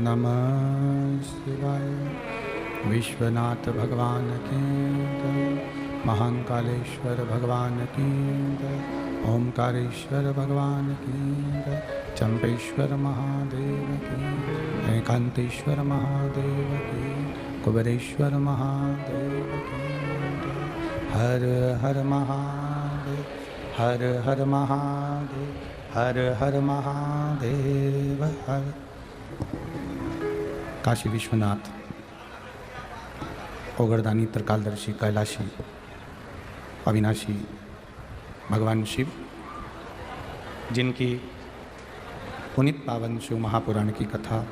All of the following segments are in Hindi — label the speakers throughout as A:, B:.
A: नमः शिवाय। विश्वनाथ भगवान की जय। महाकालेश्वर भगवान की जय। ओमकारेश्वर भगवान की जय। चंपेश्वर महादेव की, एकांतेश्वर महादेव की, कुबेरेश्वर महादेव की जय। हर हर महादेव, हर हर महादेव, हर हर महादेव हर। काशी विश्वनाथ, ओगरदानी, त्रिकालदर्शी, कैलाशी, अविनाशी भगवान शिव, जिनकी पुनीत पावन शिव महापुराण की कथा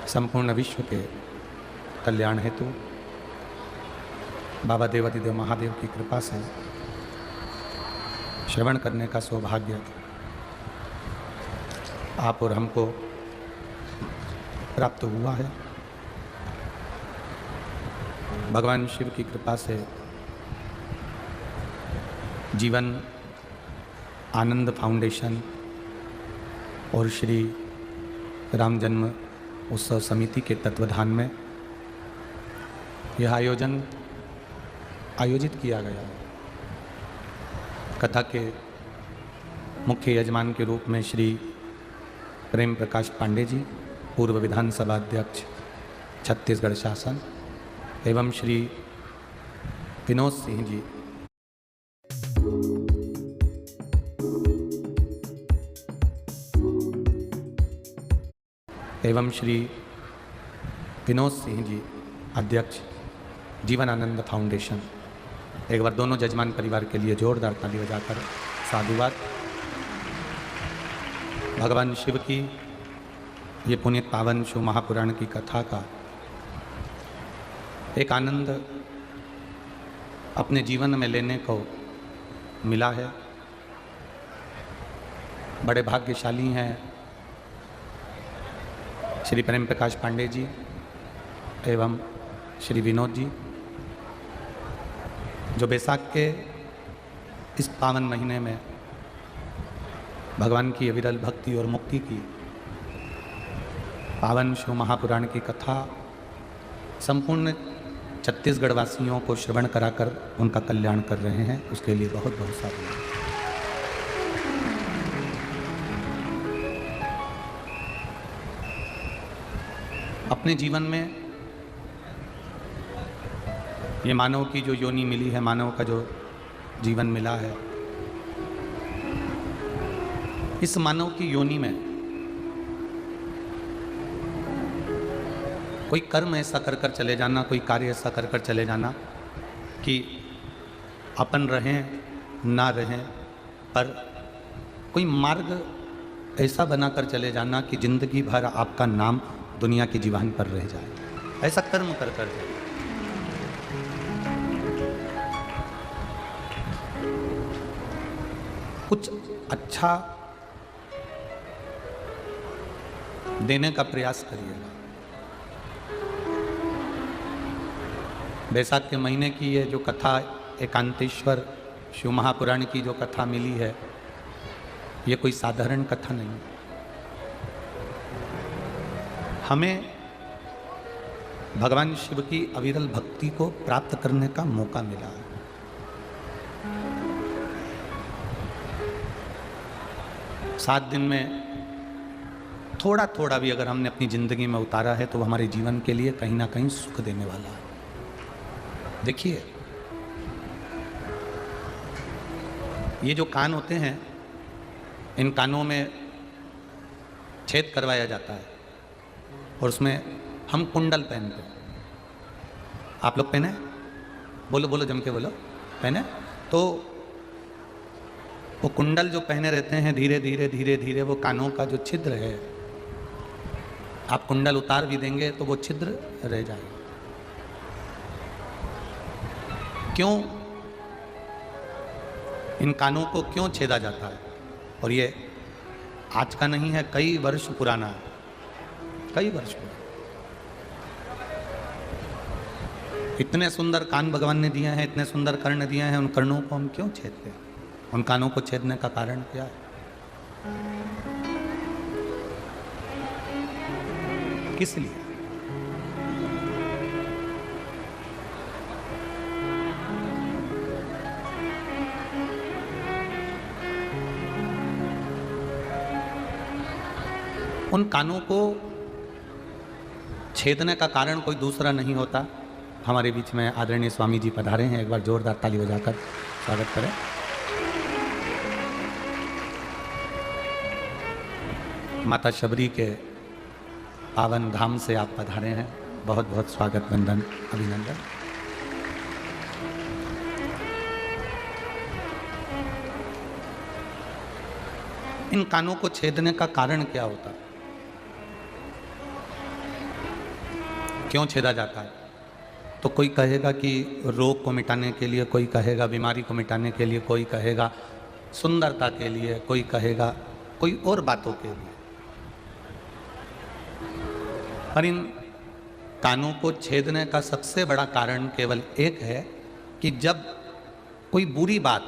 A: संपूर्ण विश्व के कल्याण हेतु बाबा देवादिदेव महादेव की कृपा से श्रवण करने का सौभाग्य आप और हमको प्राप्त हुआ है। भगवान शिव की कृपा से जीवन आनंद फाउंडेशन और श्री राम जन्म उत्सव समिति के तत्वाधान में यह आयोजित किया गया है। कथा के मुख्य यजमान के रूप में श्री प्रेम प्रकाश पांडे जी, पूर्व विधानसभा अध्यक्ष छत्तीसगढ़ शासन, एवं श्री विनोद सिंह जी, अध्यक्ष जीवन आनंद फाउंडेशन। एक बार दोनों जजमान परिवार के लिए जोरदार ताली बजाकर साधुवाद। भगवान शिव की ये पुनीत पावन शिव महापुराण की कथा का एक आनंद अपने जीवन में लेने को मिला है। बड़े भाग्यशाली हैं श्री प्रेम प्रकाश पांडे जी एवं श्री विनोद जी, जो बैसाख के इस पावन महीने में भगवान की अविरल भक्ति और मुक्ति की पावन शिव महापुराण की कथा संपूर्ण छत्तीसगढ़ वासियों को श्रवण कराकर उनका कल्याण कर रहे हैं। उसके लिए बहुत बहुत साधुवाद। अपने जीवन में ये मानव की जो योनि मिली है, मानव का जो जीवन मिला है, इस मानव की योनि में कोई कर्म ऐसा कर कर चले जाना, कोई कार्य ऐसा कर कर चले जाना कि अपन रहें ना रहें, पर कोई मार्ग ऐसा बनाकर चले जाना कि जिंदगी भर आपका नाम दुनिया की जीवान पर रह जाए। ऐसा कर्म कर कर जाए। कुछ अच्छा देने का प्रयास करिएगा। बैसाख के महीने की ये जो कथा एकांतेश्वर शिव महापुराण की जो कथा मिली है, ये कोई साधारण कथा नहीं। हमें भगवान शिव की अविरल भक्ति को प्राप्त करने का मौका मिला है। सात दिन में थोड़ा थोड़ा भी अगर हमने अपनी जिंदगी में उतारा है तो वो हमारे जीवन के लिए कहीं ना कहीं सुख देने वाला है। देखिए, ये जो कान होते हैं, इन कानों में छेद करवाया जाता है और उसमें हम कुंडल पहनते हैं। आप लोग पहने? बोलो बोलो, जम के बोलो। पहने? तो वो कुंडल जो पहने रहते हैं, धीरे धीरे धीरे धीरे वो कानों का जो छिद्र है, आप कुंडल उतार भी देंगे तो वो छिद्र रह जाएगा। क्यों इन कानों को क्यों छेदा जाता है? और ये आज का नहीं है, कई वर्ष पुराना है, कई वर्ष पुराना। इतने सुंदर कान भगवान ने दिए हैं, इतने सुंदर कर्ण दिए हैं, उन कर्णों को हम क्यों छेदते हैं? उन कानों को छेदने का कारण क्या है? किस लिए? उन कानों को छेदने का कारण कोई दूसरा नहीं होता। हमारे बीच में आदरणीय स्वामी जी पधारे हैं, एक बार जोरदार ताली बजाकर स्वागत करें। माता शबरी के पावन धाम से आप पधारे हैं, बहुत बहुत स्वागत, वंदन, अभिनंदन। इन कानों को छेदने का कारण क्या होता है? क्यों छेदा जाता है? तो कोई कहेगा कि रोग को मिटाने के लिए, कोई कहेगा बीमारी को मिटाने के लिए, कोई कहेगा सुंदरता के लिए, कोई कहेगा कोई और बातों के लिए। पर इन कानों को छेदने का सबसे बड़ा कारण केवल एक है कि जब कोई बुरी बात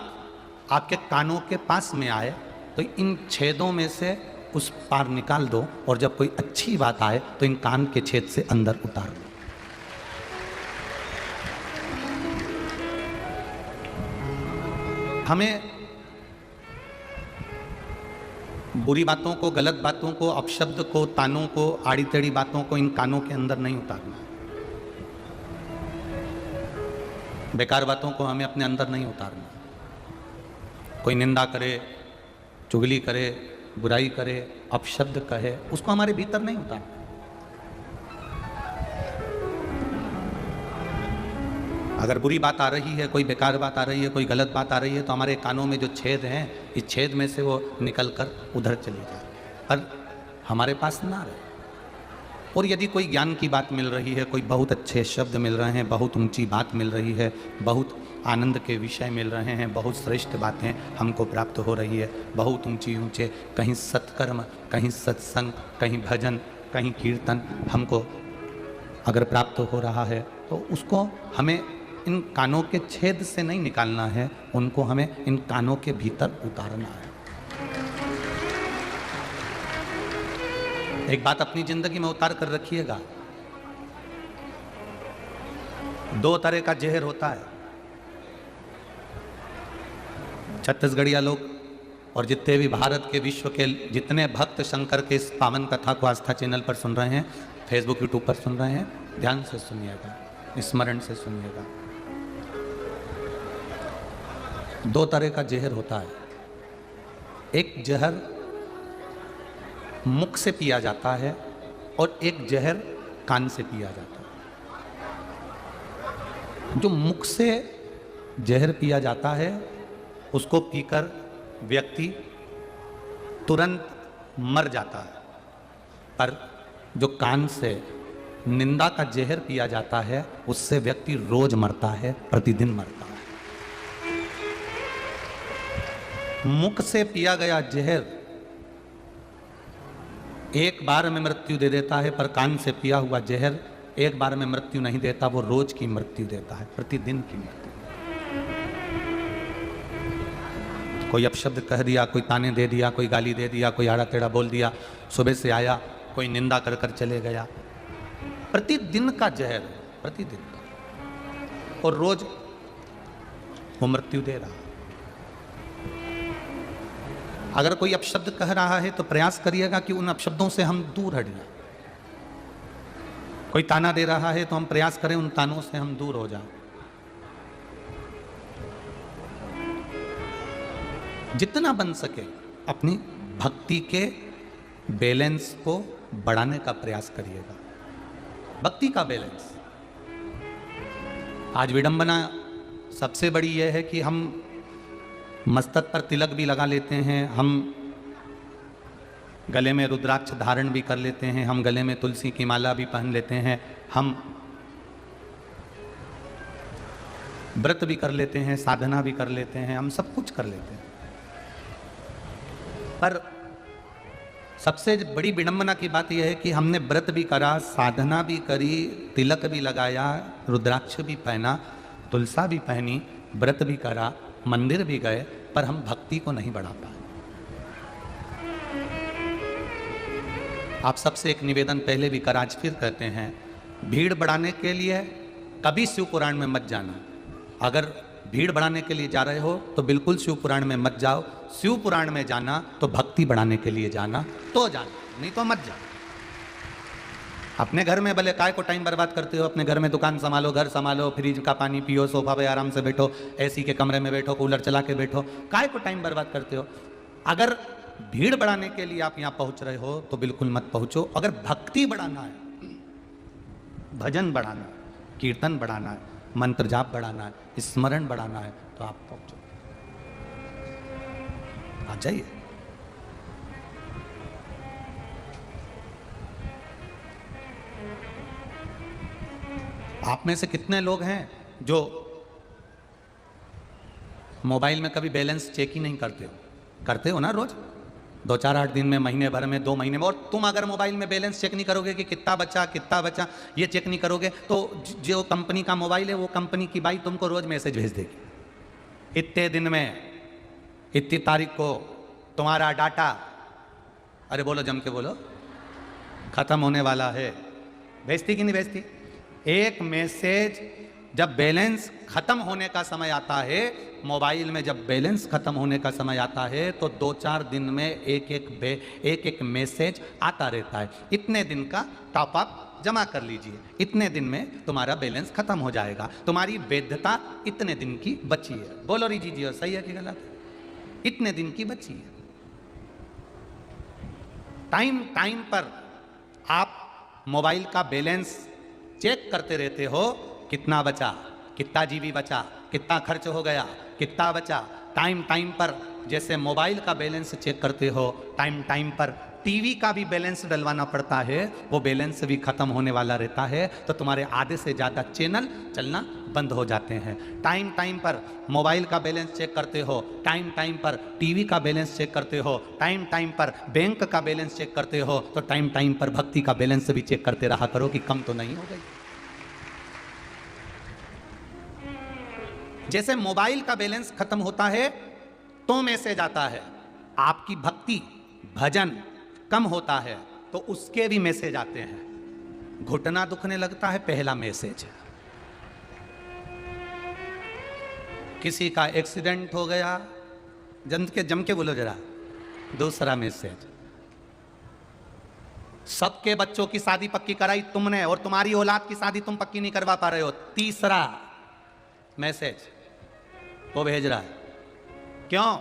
A: आपके कानों के पास में आए तो इन छेदों में से उस पार निकाल दो, और जब कोई अच्छी बात आए तो इन कान के छेद से अंदर उतार दो। हमें बुरी बातों को, गलत बातों को, अपशब्द को, तानों को, आड़ी टेढ़ी बातों को इन कानों के अंदर नहीं उतारना। बेकार बातों को हमें अपने अंदर नहीं उतारना। कोई निंदा करे, चुगली करे, बुराई करे, अपशब्द कहे, उसको हमारे भीतर नहीं उतारना। अगर बुरी बात आ रही है, कोई बेकार बात आ रही है, कोई गलत बात आ रही है, तो हमारे कानों में जो छेद हैं, इस छेद में से वो निकलकर उधर चली जाए, पर हमारे पास ना रहे। और यदि कोई ज्ञान की बात मिल रही है, कोई बहुत अच्छे शब्द मिल रहे हैं, बहुत ऊंची बात मिल रही है, बहुत आनंद के विषय मिल रहे हैं, बहुत श्रेष्ठ बातें हमको प्राप्त हो रही है, बहुत ऊंचे कहीं सत्कर्म, कहीं सत्संग, कहीं भजन, कहीं कीर्तन हमको अगर प्राप्त हो रहा है, तो उसको हमें इन कानों के छेद से नहीं निकालना है, उनको हमें इन कानों के भीतर उतारना है। एक बात अपनी जिंदगी में उतार कर रखिएगा, 2 तरह का जहर होता है। छत्तीसगढ़िया लोग और जितने भी भारत के, विश्व के जितने भक्त शंकर के इस पावन कथा को आस्था चैनल पर सुन रहे हैं, फेसबुक यूट्यूब पर सुन रहे हैं, ध्यान से सुनिएगा, स्मरण से सुनिएगा। 2 तरह का जहर होता है। एक जहर मुख से पिया जाता है और एक जहर कान से पिया जाता है। जो मुख से जहर पिया जाता है उसको पीकर व्यक्ति तुरंत मर जाता है, पर जो कान से निंदा का जहर पिया जाता है उससे व्यक्ति रोज मरता है, प्रतिदिन मरता है। मुख से पिया गया जहर एक बार में मृत्यु दे देता है, पर कान से पिया हुआ जहर एक बार में मृत्यु नहीं देता, वो रोज की मृत्यु देता है, प्रतिदिन की मृत्यु। कोई अपशब्द कह दिया, कोई ताने दे दिया, कोई गाली दे दिया, कोई आड़ा टेढ़ा बोल दिया, सुबह से आया कोई निंदा कर कर चले गया, प्रतिदिन का जहर, प्रतिदिन का, और रोज वो मृत्यु दे रहा। अगर कोई अपशब्द कह रहा है तो प्रयास करिएगा कि उन अपशब्दों से हम दूर हट जाएं। कोई ताना दे रहा है तो हम प्रयास करें उन तानों से हम दूर हो जाएं। जितना बन सके अपनी भक्ति के बैलेंस को बढ़ाने का प्रयास करिएगा। भक्ति का बैलेंस। आज विडंबना सबसे बड़ी यह है कि हम मस्तक पर तिलक भी लगा लेते हैं, हम गले में रुद्राक्ष धारण भी कर लेते हैं, हम गले में तुलसी की माला भी पहन लेते हैं, हम व्रत भी कर लेते हैं, साधना भी कर लेते हैं, हम सब कुछ कर लेते हैं। पर सबसे बड़ी विडंबना की बात यह है कि हमने व्रत भी करा, साधना भी करी, तिलक भी लगाया, रुद्राक्ष भी पहना, तुलसा भी पहनी, व्रत भी करा, मंदिर भी गए, पर हम भक्ति को नहीं बढ़ा पाए। आप सबसे एक निवेदन पहले भी कर, आज फिर कहते हैं, भीड़ बढ़ाने के लिए कभी शिव पुराण में मत जाना। अगर भीड़ बढ़ाने के लिए जा रहे हो तो बिल्कुल शिव पुराण में मत जाओ। शिव पुराण में जाना तो भक्ति बढ़ाने के लिए जाना, तो जाना, नहीं तो मत जाओ। अपने घर में भले काय को टाइम बर्बाद करते हो, अपने घर में दुकान संभालो, घर संभालो, फ्रिज का पानी पियो, सोफा पे आराम से बैठो, एसी के कमरे में बैठो, कूलर चला के बैठो, काय को टाइम बर्बाद करते हो। अगर भीड़ बढ़ाने के लिए आप यहाँ पहुंच रहे हो तो बिल्कुल मत पहुंचो। अगर भक्ति बढ़ाना है, भजन बढ़ाना है, कीर्तन बढ़ाना है, मंत्र जाप बढ़ाना है, स्मरण बढ़ाना है, तो आप पहुंचो, आ जाइए। आप में से कितने लोग हैं जो मोबाइल में कभी बैलेंस चेक ही नहीं करते हो? करते हो ना रोज, 2-4-8 दिन में, महीने भर में, 2 महीने में। और तुम अगर मोबाइल में बैलेंस चेक नहीं करोगे कि कितना बचा, ये चेक नहीं करोगे तो जो कंपनी का मोबाइल है वो कंपनी की बाई तुमको रोज मैसेज भेज देगी, इतने दिन में, इतनी तारीख को तुम्हारा डाटा, अरे बोलो जम के बोलो, खत्म होने वाला है। भेजती कि नहीं भेजती? एक मैसेज जब बैलेंस खत्म होने का समय आता है, मोबाइल में जब बैलेंस खत्म होने का समय आता है तो 2-4 दिन में एक मैसेज आता रहता है, इतने दिन का टॉप अप जमा कर लीजिए, इतने दिन में तुम्हारा बैलेंस खत्म हो जाएगा, तुम्हारी वैधता इतने दिन की बची है। बोलो री जी, सही है कि गलत? इतने दिन की बची है। टाइम पर आप मोबाइल का बैलेंस चेक करते रहते हो, कितना बचा, कितना जीबी बचा, कितना खर्च हो गया, कितना बचा। टाइम पर जैसे मोबाइल का बैलेंस चेक करते हो, टाइम पर टीवी का भी बैलेंस डलवाना पड़ता है, वो बैलेंस भी खत्म होने वाला रहता है, तो तुम्हारे आधे से ज़्यादा चैनल चलना बंद हो जाते हैं। टाइम पर मोबाइल का बैलेंस चेक करते हो, टाइम पर टीवी का बैलेंस चेक करते हो, टाइम पर बैंक का बैलेंस चेक करते हो, तो टाइम पर भक्ति का बैलेंस भी चेक करते रहा करो कि कम तो नहीं हो गई। जैसे मोबाइल का बैलेंस खत्म होता है तो मैसेज आता है, आपकी भक्ति भजन कम होता है तो उसके भी मैसेज आते हैं। घुटना दुखने लगता है, पहला मैसेज है। किसी का एक्सीडेंट हो गया, जम के बोलो जरा, दूसरा मैसेज। सबके बच्चों की शादी पक्की कराई तुमने और तुम्हारी औलाद की शादी तुम पक्की नहीं करवा पा रहे हो, तीसरा मैसेज वो भेज रहा है। क्यों?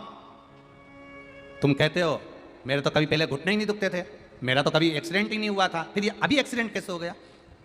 A: तुम कहते हो मेरे तो कभी पहले घुटने ही नहीं दुखते थे, मेरा तो कभी एक्सीडेंट ही नहीं हुआ था, फिर ये अभी एक्सीडेंट कैसे हो गया?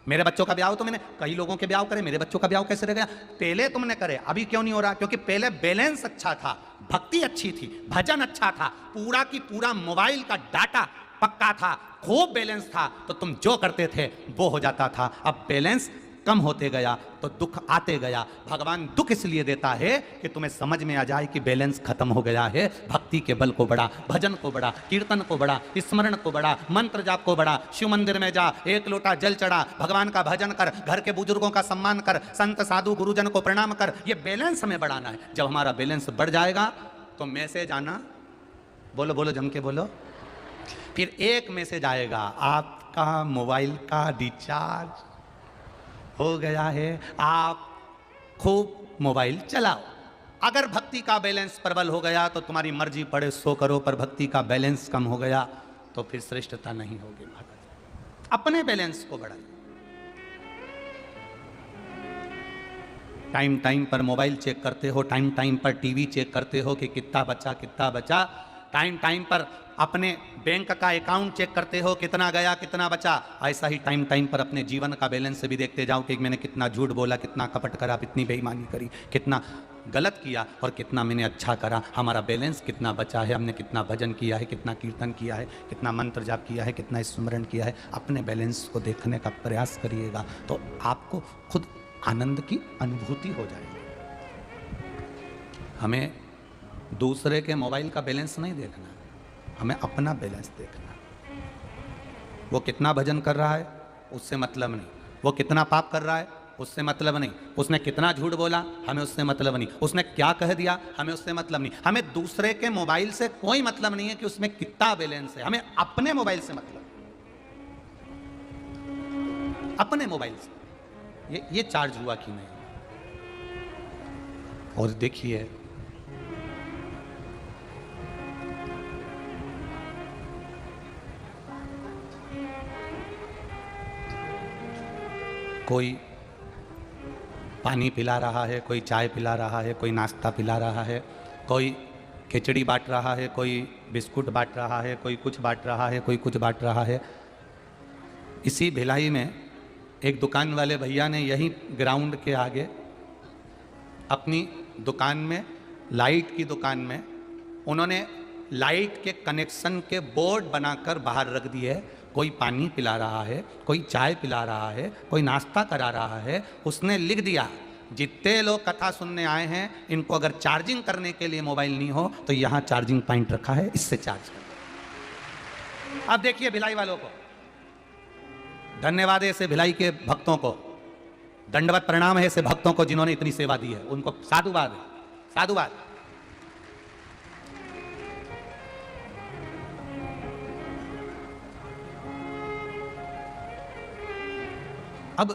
A: मेरे बच्चों का ब्याह तो मैंने कई लोगों के ब्याह करे, मेरे बच्चों का ब्याह कैसे रह गया? पहले तुमने करे, अभी क्यों नहीं हो रहा? क्योंकि पहले बैलेंस अच्छा था, भक्ति अच्छी थी, भजन अच्छा था, पूरा की पूरा मोबाइल का डाटा पक्का था, खूब बैलेंस था, तो तुम जो करते थे वो हो जाता था। अब बैलेंस कम होते गया तो दुख आते गया। भगवान दुख इसलिए देता है कि तुम्हें समझ में आ जाए कि बैलेंस खत्म हो गया है। भक्ति के बल को बढ़ा, भजन को बढ़ा, कीर्तन को बढ़ा, स्मरण को बढ़ा, मंत्र जाप को बढ़ा, शिव मंदिर में जा, 1 लोटा जल चढ़ा, भगवान का भजन कर, घर के बुजुर्गों का सम्मान कर, संत साधु गुरुजन को प्रणाम कर। ये बैलेंस हमें बढ़ाना है। जब हमारा बैलेंस बढ़ जाएगा तो मैसेज आना, बोलो बोलो जम के बोलो, फिर एक मैसेज आएगा, आपका मोबाइल का रिचार्ज हो गया है, आप खूब मोबाइल चलाओ। अगर भक्ति का बैलेंस प्रबल हो गया तो तुम्हारी मर्जी पड़े सो करो, पर भक्ति का बैलेंस कम हो गया तो फिर श्रेष्ठता नहीं होगी। भगत अपने बैलेंस को बढ़ाइए। टाइम पर मोबाइल चेक करते हो, टाइम पर टीवी चेक करते हो कि कितना बचा, टाइम पर अपने बैंक का अकाउंट चेक करते हो, कितना गया कितना बचा। ऐसा ही टाइम पर अपने जीवन का बैलेंस भी देखते जाओ कि मैंने कितना झूठ बोला, कितना कपट करा, कितनी बेईमानी करी, कितना गलत किया और कितना मैंने अच्छा करा। हमारा बैलेंस कितना बचा है, हमने कितना भजन किया है, कितना कीर्तन किया है, कितना मंत्र जाप किया है, कितना स्मरण किया है। अपने बैलेंस को देखने का प्रयास करिएगा तो आपको खुद आनंद की अनुभूति हो जाएगी। हमें दूसरे के मोबाइल का बैलेंस नहीं देखना, हमें अपना बैलेंस देखना। वो कितना भजन कर रहा है उससे मतलब नहीं, वो कितना पाप कर रहा है उससे मतलब नहीं, उसने कितना झूठ बोला हमें उससे मतलब नहीं, उसने क्या कह दिया हमें उससे मतलब नहीं। हमें दूसरे के मोबाइल से कोई मतलब नहीं है कि उसमें कितना बैलेंस है, हमें अपने मोबाइल से मतलब। अपने मोबाइल से ये चार्ज हुआ कि नहीं। और देखिए कोई पानी पिला रहा है, कोई चाय पिला रहा है, कोई नाश्ता पिला रहा है, कोई खिचड़ी बांट रहा है, कोई बिस्कुट बांट रहा है, कोई कुछ बांट रहा है, कोई कुछ बांट रहा है। इसी भिलाई में एक दुकान वाले भैया ने यही ग्राउंड के आगे अपनी दुकान में, लाइट की दुकान में, उन्होंने लाइट के कनेक्शन के बोर्ड बनाकर बाहर रख दिए है। कोई पानी पिला रहा है, कोई चाय पिला रहा है, कोई नाश्ता करा रहा है। उसने लिख दिया जितने लोग कथा सुनने आए हैं इनको अगर चार्जिंग करने के लिए मोबाइल नहीं हो तो यहाँ चार्जिंग पॉइंट रखा है, इससे चार्ज कर। अब देखिए भिलाई वालों को धन्यवाद है, ऐसे भिलाई के भक्तों को दंडवत प्रणाम है, ऐसे भक्तों को जिन्होंने इतनी सेवा दी है, उनको साधुवाद है, साधुवाद। अब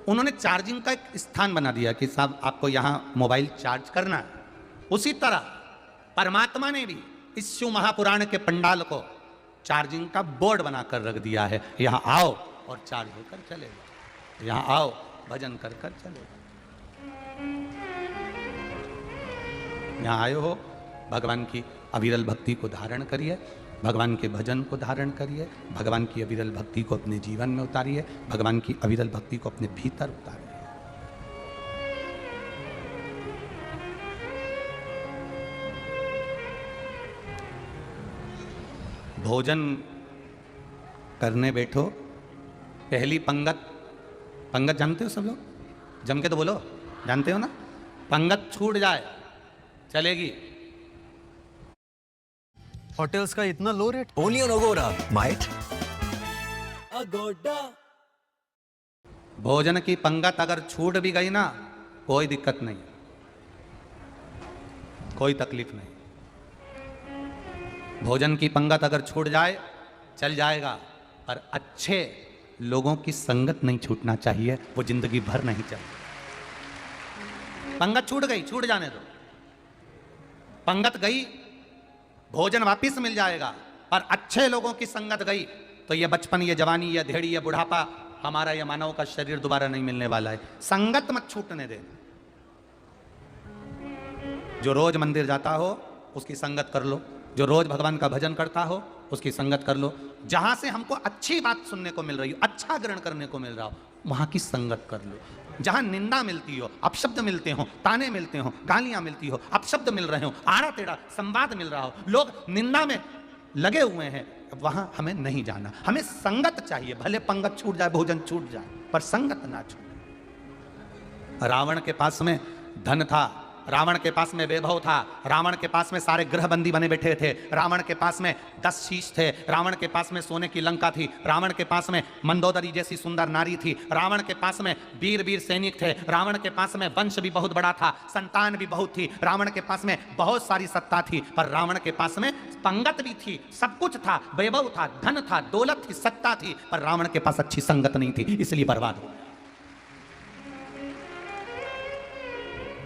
A: उन्होंने चार्जिंग का एक स्थान बना दिया कि साहब आपको यहां मोबाइल चार्ज करना है। उसी तरह परमात्मा ने भी इस शिव महापुराण के पंडाल को चार्जिंग का बोर्ड बनाकर रख दिया है। यहां आओ और चार्ज होकर चले जाओ, यहां आओ भजन कर कर चले जाओ। यहां आए हो भगवान की अविरल भक्ति को धारण करिए, भगवान के भजन को धारण करिए, भगवान की अविरल भक्ति को अपने जीवन में उतारिए, भगवान की अविरल भक्ति को अपने भीतर उतारिए। भोजन करने बैठो, पहली पंगत, पंगत जानते हो सब लोग? जम के तो बोलो, जानते हो ना? पंगत छूट जाए चलेगी।
B: होटल्स का इतना लो rate?
C: Only on Agoda, might.
B: Agoda.
A: भोजन की पंगत अगर छूट भी गई ना, कोई दिक्कत नहीं, कोई तकलीफ नहीं। भोजन की पंगत अगर छूट जाए चल जाएगा, पर अच्छे लोगों की संगत नहीं छूटना चाहिए, वो जिंदगी भर नहीं चलेगी। पंगत छूट गई, छूट जाने दो। पंगत गई, भोजन वापिस मिल जाएगा, पर अच्छे लोगों की संगत गई तो ये बचपन, ये जवानी, ये धेड़ी, ये बुढ़ापा, हमारा ये मानव का शरीर दोबारा नहीं मिलने वाला है। संगत मत छूटने देना। जो रोज मंदिर जाता हो उसकी संगत कर लो, जो रोज भगवान का भजन करता हो उसकी संगत कर लो, जहां से हमको अच्छी बात सुनने को मिल रही हो, अच्छा ग्रहण करने को मिल रहा हो, वहां की संगत कर लो। जहां निंदा मिलती हो, अपशब्द मिलते हो, ताने मिलते हो, गालियां मिलती हो, अपशब्द मिल रहे हो, आड़ा टेढ़ा संवाद मिल रहा हो, लोग निंदा में लगे हुए हैं, वहां हमें नहीं जाना। हमें संगत चाहिए, भले पंगत छूट जाए, भोजन छूट जाए, पर संगत ना छूटे। रावण के पास में धन था, रावण के पास में वैभव था, रावण के पास में सारे गृहबंदी बने बैठे थे, रावण के पास में 10 शीश थे, रावण के पास में सोने की लंका थी, रावण के पास में मंदोदरी जैसी सुंदर नारी थी, रावण के पास में वीर वीर सैनिक थे, रावण के पास में वंश भी बहुत बड़ा था, संतान भी बहुत थी, रावण के पास में बहुत सारी सत्ता थी, पर रावण के पास में पंगत भी थी, सब कुछ था, वैभव था, धन था, दौलत थी, सत्ता थी, पर रावण के पास अच्छी संगत नहीं थी, इसलिए बर्बाद हो।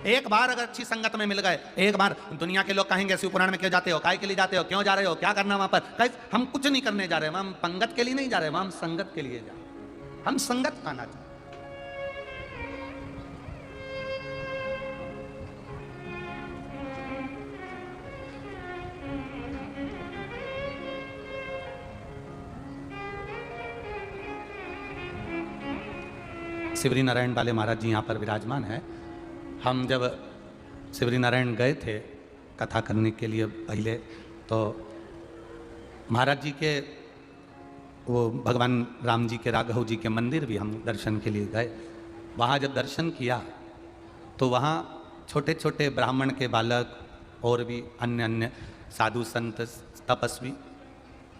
A: एक बार अगर अच्छी संगत में मिल गए, एक बार, दुनिया के लोग कहेंगे शिव पुराण में क्यों जाते हो, काय के लिए जाते हो, क्यों जा रहे हो, क्या करना वहां पर? कहीं हम कुछ नहीं करने जा रहे, हम पंगत के लिए नहीं जा रहे, हम संगत के लिए जा रहे, हम संगत पाना चाहते। शिवरी नारायण वाले महाराज जी यहाँ पर विराजमान है। हम जब शिवरी नारायण गए थे कथा करने के लिए पहले, तो महाराज जी के वो भगवान राम जी के, राघव जी के मंदिर भी हम दर्शन के लिए गए। वहाँ जब दर्शन किया तो वहाँ छोटे छोटे ब्राह्मण के बालक और भी अन्य अन्य साधु संत तपस्वी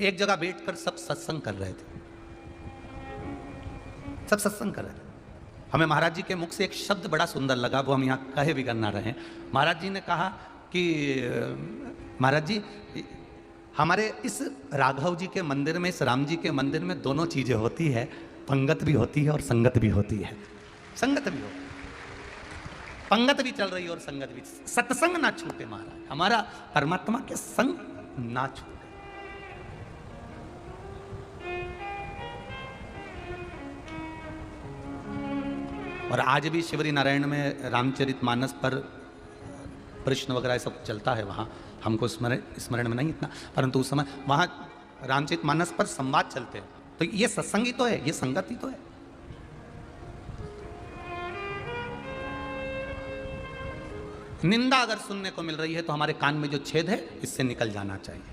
A: एक जगह बैठकर सब सत्संग कर रहे थे, सब सत्संग कर रहे थे। हमें महाराज जी के मुख से एक शब्द बड़ा सुंदर लगा, वो हम यहाँ कहे भी करना रहे। महाराज जी ने कहा कि महाराज जी, हमारे इस राघव जी के मंदिर में, इस राम जी के मंदिर में दोनों चीज़ें होती है, पंगत भी होती है और संगत भी होती है, संगत भी हो, पंगत भी चल रही है और संगत भी। सत्संग ना छूटे महाराज, हमारा परमात्मा के संग ना छूटे। और आज भी शिवरी नारायण में रामचरितमानस पर प्रश्न वगैरह सब चलता है, वहाँ हमको स्मरण में नहीं इतना, परंतु उस समय वहाँ रामचरितमानस पर संवाद चलते हैं। तो ये सत्संग ही तो है, ये संगत ही तो है। निंदा अगर सुनने को मिल रही है तो हमारे कान में जो छेद है इससे निकल जाना चाहिए।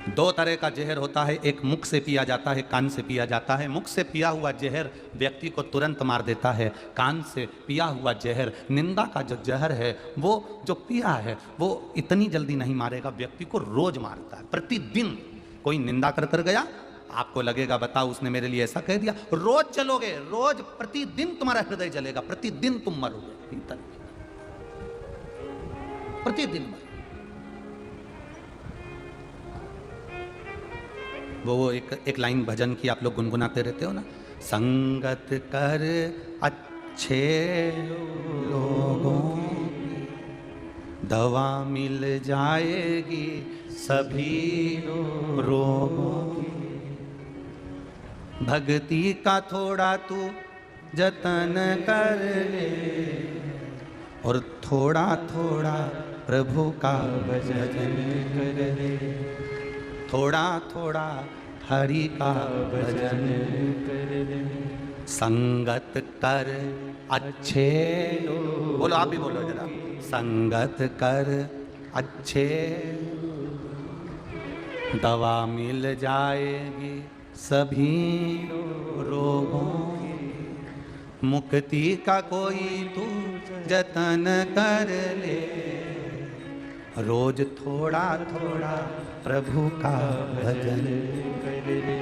A: दो तरह का जहर होता है, एक मुख से पिया जाता है, कान से पिया जाता है। मुख से पिया हुआ जहर व्यक्ति को तुरंत मार देता है, कान से पिया हुआ जहर, निंदा का जो जहर है वो जो पिया है वो इतनी जल्दी नहीं मारेगा, व्यक्ति को रोज मारता है। प्रतिदिन कोई निंदा कर कर गया, आपको लगेगा बताओ उसने मेरे लिए ऐसा कह दिया, रोज चलोगे, रोज प्रतिदिन तुम्हारा हृदय जलेगा, प्रतिदिन तुम मरोगे, प्रतिदिन मरोगे। वो एक लाइन भजन की आप लोग गुनगुनाते रहते हो ना, संगत कर अच्छे लोगों की दवा मिल जाएगी सभी रोगों की। भक्ति का थोड़ा तू जतन कर ले और थोड़ा थोड़ा प्रभु का भजन कर ले, थोड़ा थोड़ा हरि का भजन कर ले। संगत कर अच्छे लोग, बोलो आप भी बोलो जरा, संगत कर अच्छे दवा मिल जाएगी सभी रोगों की। मुक्ति का कोई तू जतन कर ले, रोज थोड़ा थोड़ा प्रभु का भजन कर ले।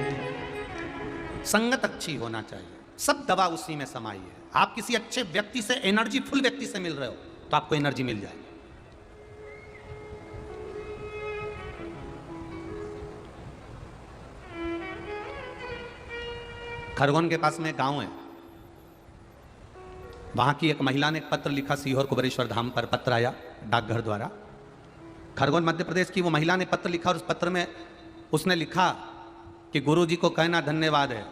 A: संगत अच्छी होना चाहिए, सब दवा उसी में समाई है। आप किसी अच्छे व्यक्ति से, एनर्जी फुल व्यक्ति से मिल रहे हो तो आपको एनर्जी मिल जाएगी। खरगोन के पास में गांव है, वहां की एक महिला ने एक पत्र लिखा, सीहोर कुबेरेश्वर धाम पर पत्र आया डाकघर द्वारा। खरगोन मध्य प्रदेश की वो महिला ने पत्र लिखा और उस पत्र में उसने लिखा कि गुरुजी को कहना धन्यवाद है,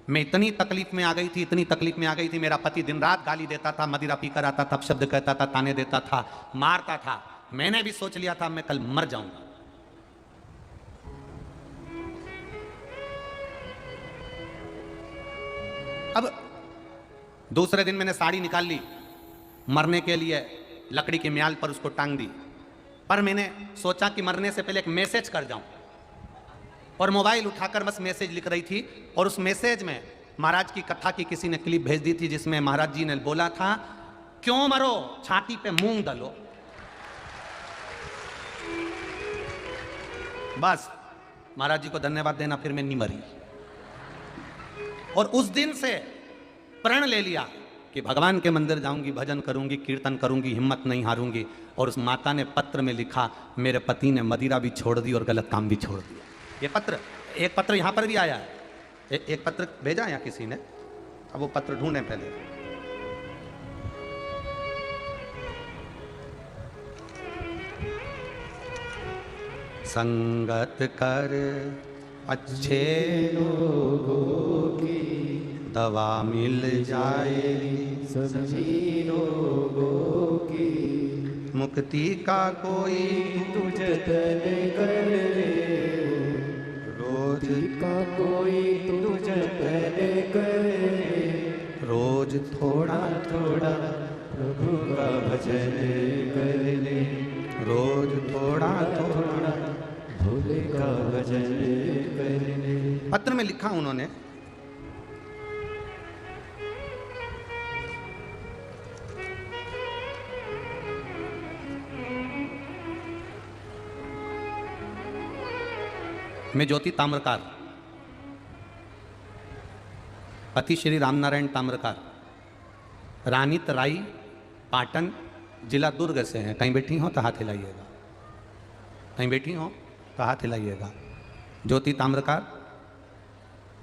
A: मैं इतनी तकलीफ में आ गई थी, इतनी तकलीफ में आ गई थी, मेरा पति दिन रात गाली देता था, मदिरा पीकर आता था, शब्द कहता था, ताने देता था, मारता था। मैंने भी सोच लिया था मैं कल मर जाऊंगा। अब दूसरे दिन मैंने साड़ी निकाल ली, मरने के लिए लकड़ी की म्याल पर उसको टांग दी, पर मैंने सोचा कि मरने से पहले एक मैसेज कर जाऊं, और मोबाइल उठाकर बस मैसेज लिख रही थी। और उस मैसेज में महाराज की कथा की किसी ने क्लिप भेज दी थी, जिसमें महाराज जी ने बोला था, क्यों मरो, छाती पे मूंग डालो। बस महाराज जी को धन्यवाद देना, फिर मैं नहीं मरी। और उस दिन से प्रण ले लिया कि भगवान के मंदिर जाऊंगी, भजन करूंगी, कीर्तन करूंगी, हिम्मत नहीं हारूंगी। और उस माता ने पत्र में लिखा, मेरे पति ने मदिरा भी छोड़ दी और गलत काम भी छोड़ दिया। ये पत्र, एक पत्र यहां पर भी आया है, एक पत्र भेजा या किसी ने, अब वो पत्र ढूंढे पहले। संगत कर अच्छे लोगों की दवा मिल जाएगी सभी लोगों की। मुक्ति का कोई तू जतन कर ले, रोज का कोई तू जतन कर ले, रोज थोड़ा थोड़ा प्रभु का भजन कर ले, रोज थोड़ा थोड़ा भोले का भजन कर ले। पत्र में लिखा उन्होंने, मैं ज्योति ताम्रकार, पति श्री रामनारायण ताम्रकार, रानी तराई, पाटन, जिला दुर्ग से हैं। कहीं बैठी हो तो हाथ हिलाइएगा, कहीं बैठी हो तो हाथ हिलाइएगा। ज्योति ताम्रकार,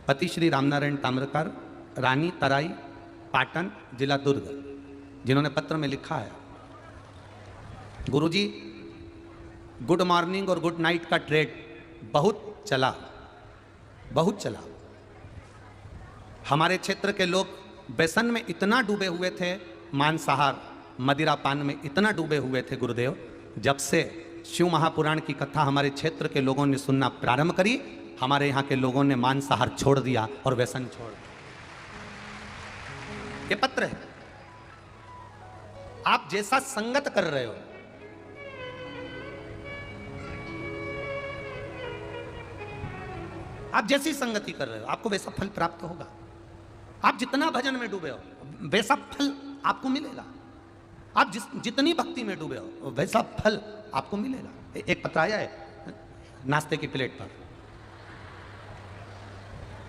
A: पति श्री रामनारायण ताम्रकार, रानी तराई, पाटन, जिला दुर्ग, जिन्होंने पत्र में लिखा है, गुरुजी गुड मॉर्निंग और गुड नाइट का ट्रेड बहुत चला, बहुत चला। हमारे क्षेत्र के लोग व्यसन में इतना डूबे हुए थे, मांसाहार मदिरा पान में इतना डूबे हुए थे गुरुदेव, जब से शिव महापुराण की कथा हमारे क्षेत्र के लोगों ने सुनना प्रारंभ करी, हमारे यहाँ के लोगों ने मांसाहार छोड़ दिया और व्यसन छोड़ दिया। ये पत्र है। आप जैसा संगत कर रहे हो, आप जैसी संगति कर रहे हो, आपको वैसा फल प्राप्त होगा। आप जितना भजन में डूबे हो वैसा फल आपको मिलेगा। आप जितनी भक्ति में डूबे हो वैसा फल आपको मिलेगा। एक पत्र आया है नाश्ते की प्लेट पर,